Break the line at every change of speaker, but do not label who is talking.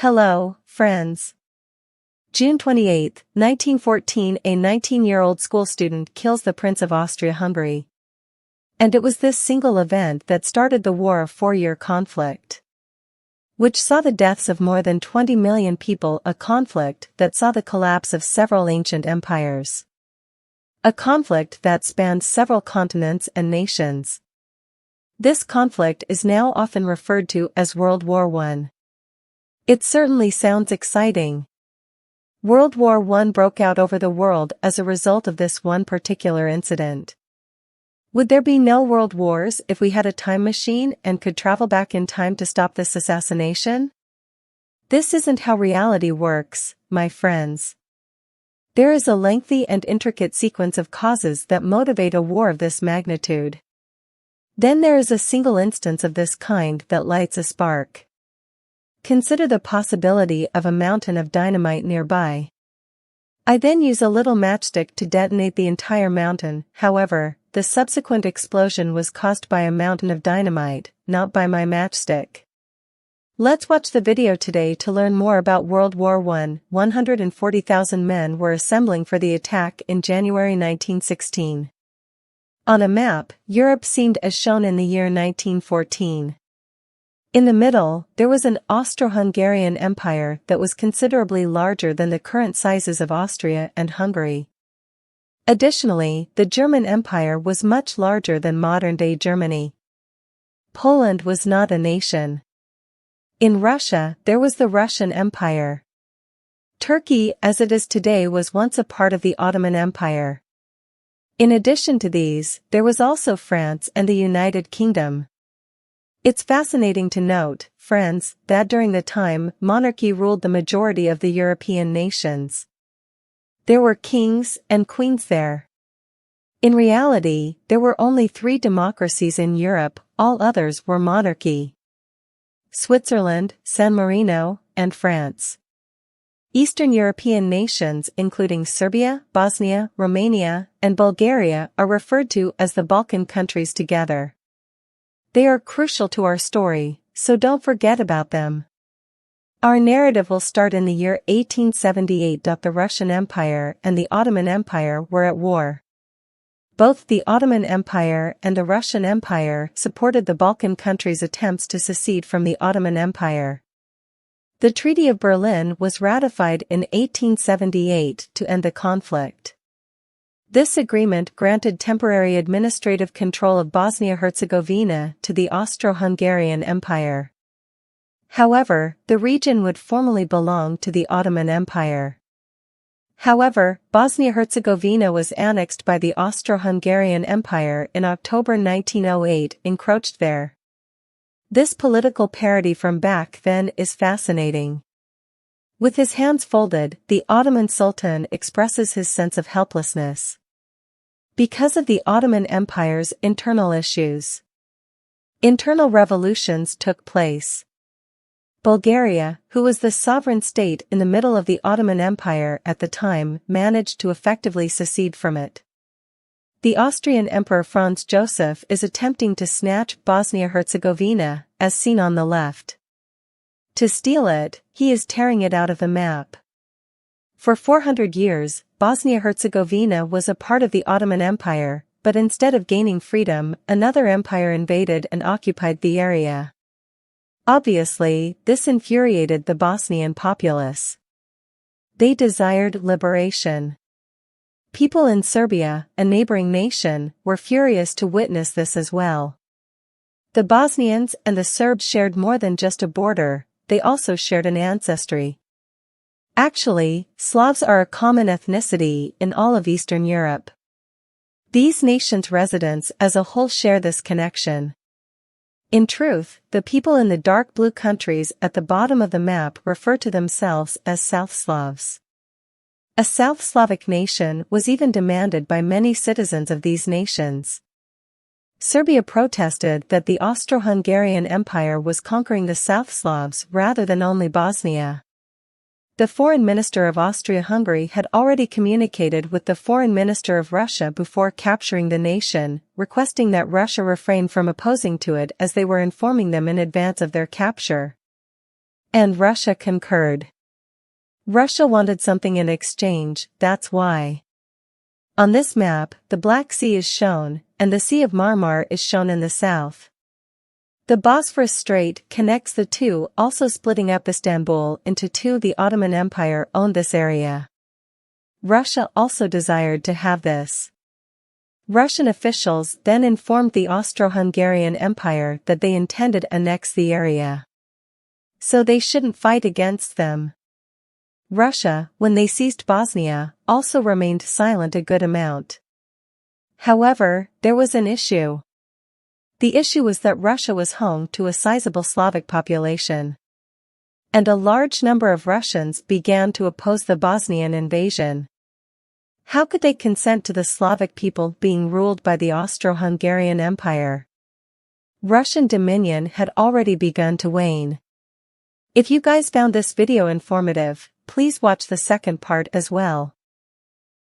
Hello, friends. June 28, 1914, a 19-year-old school student kills the Prince of Austria-Hungary. And it was this single event that started the war of 4-year conflict, which saw the deaths of more than 20 million people, a conflict that saw the collapse of several ancient empires. A conflict that spanned several continents and nations. This conflict is now often referred to as World War I. It certainly sounds exciting. World War I broke out over the world as a result of this one particular incident. Would there be no world wars if we had a time machine and could travel back in time to stop this assassination? This isn't how reality works, my friends. There is a lengthy and intricate sequence of causes that motivate a war of this magnitude. Then there is a single instance of this kind that lights a spark. Consider the possibility of a mountain of dynamite nearby. I then use a little matchstick to detonate the entire mountain. However, the subsequent explosion was caused by a mountain of dynamite, not by my matchstick. Let's watch the video today to learn more about World War I. 140,000 men were assembling for the attack in January 1916. On a map, Europe seemed as shown in the year 1914. In the middle, there was an Austro-Hungarian Empire that was considerably larger than the current sizes of Austria and Hungary. Additionally, the German Empire was much larger than modern-day Germany. Poland was not a nation. In Russia, there was the Russian Empire. Turkey, as it is today, was once a part of the Ottoman Empire. In addition to these, there was also France and the United Kingdom. It's fascinating to note, friends, that during the time, monarchy ruled the majority of the European nations. There were kings and queens there. In reality, there were only 3 democracies in Europe, all others were monarchy. Switzerland, San Marino, and France. Eastern European nations including Serbia, Bosnia, Romania, and Bulgaria are referred to as the Balkan countries together. They are crucial to our story, so don't forget about them. Our narrative will start in the year 1878. The Russian Empire and the Ottoman Empire were at war. Both the Ottoman Empire and the Russian Empire supported the Balkan countries' attempts to secede from the Ottoman Empire. The Treaty of Berlin was ratified in 1878 to end the conflict. This agreement granted temporary administrative control of Bosnia-Herzegovina to the Austro-Hungarian Empire. However, the region would formally belong to the Ottoman Empire. However, Bosnia-Herzegovina was annexed by the Austro-Hungarian Empire in October 1908, encroached there. This political parody from back then is fascinating. With his hands folded, the Ottoman Sultan expresses his sense of helplessness because of the Ottoman Empire's internal issues. Internal revolutions took place. Bulgaria, who was the sovereign state in the middle of the Ottoman Empire at the time, managed to effectively secede from it. The Austrian Emperor Franz Joseph is attempting to snatch Bosnia-Herzegovina, as seen on the left. To steal it, he is tearing it out of the map. For 400 years, Bosnia-Herzegovina was a part of the Ottoman Empire, but instead of gaining freedom, another empire invaded and occupied the area. Obviously, this infuriated the Bosnian populace. They desired liberation. People in Serbia, a neighboring nation, were furious to witness this as well. The Bosnians and the Serbs shared more than just a border, they also shared an ancestry. Actually, Slavs are a common ethnicity in all of Eastern Europe. These nations' residents as a whole share this connection. In truth, the people in the dark blue countries at the bottom of the map refer to themselves as South Slavs. A South Slavic nation was even demanded by many citizens of these nations. Serbia protested that the Austro-Hungarian Empire was conquering the South Slavs rather than only Bosnia. The foreign minister of Austria-Hungary had already communicated with the foreign minister of Russia before capturing the nation, requesting that Russia refrain from opposing to it as they were informing them in advance of their capture. And Russia concurred. Russia wanted something in exchange, that's why. On this map, the Black Sea is shown, and the Sea of Marmara is shown in the south. The Bosphorus Strait connects the two, also splitting up Istanbul into two. The Ottoman Empire owned this area. Russia also desired to have this. Russian officials then informed the Austro-Hungarian Empire that they intended to annex the area. So they shouldn't fight against them. Russia, when they seized Bosnia, also remained silent a good amount. However, there was an issue. The issue was that Russia was home to a sizable Slavic population. And a large number of Russians began to oppose the Bosnian invasion. How could they consent to the Slavic people being ruled by the Austro-Hungarian Empire? Russian dominion had already begun to wane. If you guys found this video informative, please watch the second part as well.